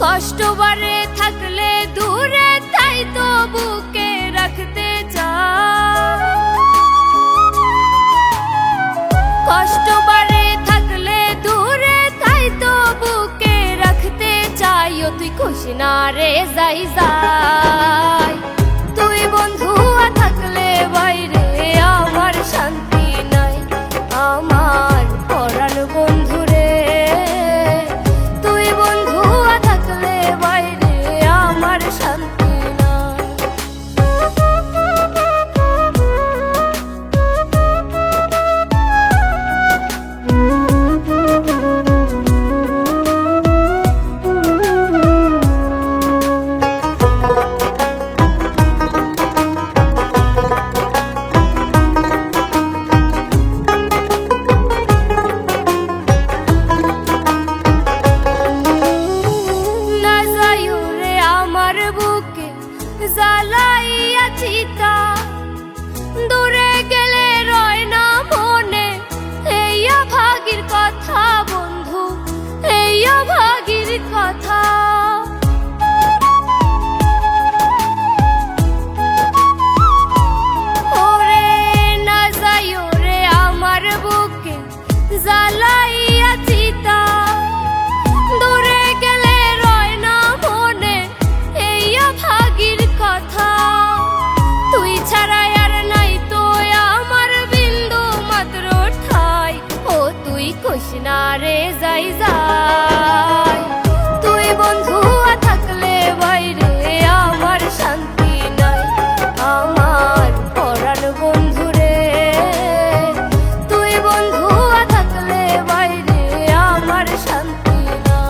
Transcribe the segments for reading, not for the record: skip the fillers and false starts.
কষ্ট বারে থাকলে দূরে তাই তো বুকে রাখতে চাই। কষ্ট বারে থাকলে দূরে তাই তো বুকে রাখতে চাই। ও তুই খুশি না রে যাই যাই, তুই বন্ধু থাকলে বাইরে আমার শান্তি নাই। আমার পরাণ বন্ধু রে, তুই বন্ধু থাকলে বাইরে আমার শান্তি নাই। জ্বালাইয়া চিতা দূরে গেলে রয় না মনে এইয়া ভাগির কথা বন্ধু, এইয়া ভাগির কথা। ওরে না যাইও রে আমার বুকে জ্বালাইয়া চিতা দূরে গেলে রয় না মনে এইয়া ভাগির কথা। তুই ছাড়া আর নাই তো আমার বিন্দু মাত্র ঠাই। ও তুই খুশ না রে যাই যাই, তুই বন্ধু থাকলে বাইরে আমার শান্তি নাই। আমার পরাণ বন্ধু রে, তুই বন্ধু থাকলে বাইরে আমার শান্তি নাই।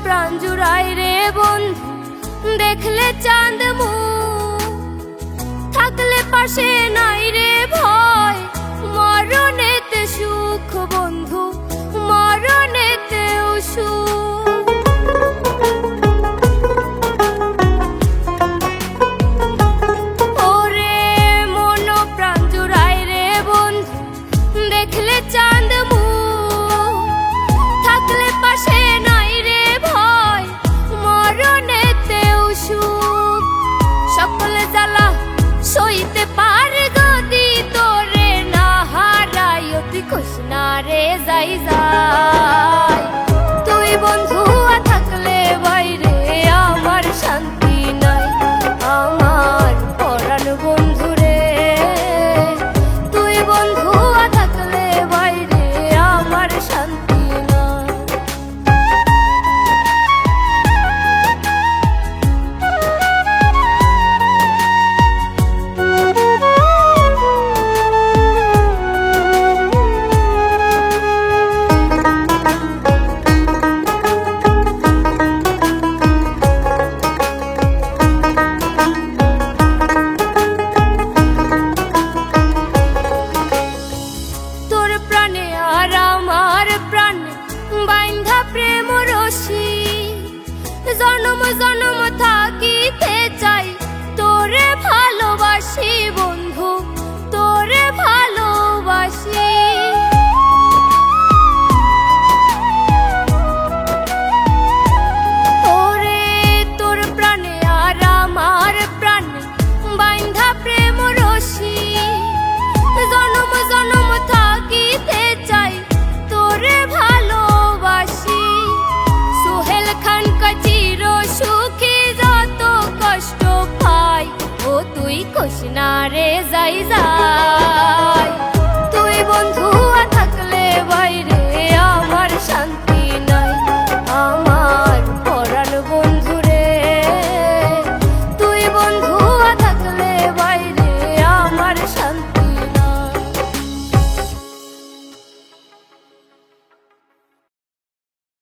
প্রাণ জুড়াই রে বন্ধু দেখলে চাঁদ মুখ, থাকলে পাশে নাই রে ভয় মরণেতে সুখ বন্ধু, মরণেতেও সুখ। ওরে মন প্রাণ জুড়াই রে বন্ধু দেখলে চাঁদ মুখ, থাকলে পাশে নাই রে ভয় মরণেতেও সুখ। সকল জ্বালা সইতে পারে গদি তোরে না হারাই। ও তুই খুশ না রে যাই যাই, তুই বন্ধু থাকলে বাইরে আমার শান্তি নাই। আমার পরাণ বন্ধু রে, তুই বন্ধু থাকলে বাইরে আমার শান্তি নাই। জনম জনম থাকিতে চাই তোরে ভালোবাসি বন্ধু, তোরে ভালোবাসি। ওরে তোর প্রাণে আর আমার প্রাণে বাইন্ধা প্রেম রশি, জনম জনম থাকিতে চাই তোরে ভালোবাসি। সোহেল খান চির সুখী যত কষ্ট পাই, ও তুই খুশ না রে যাই যা।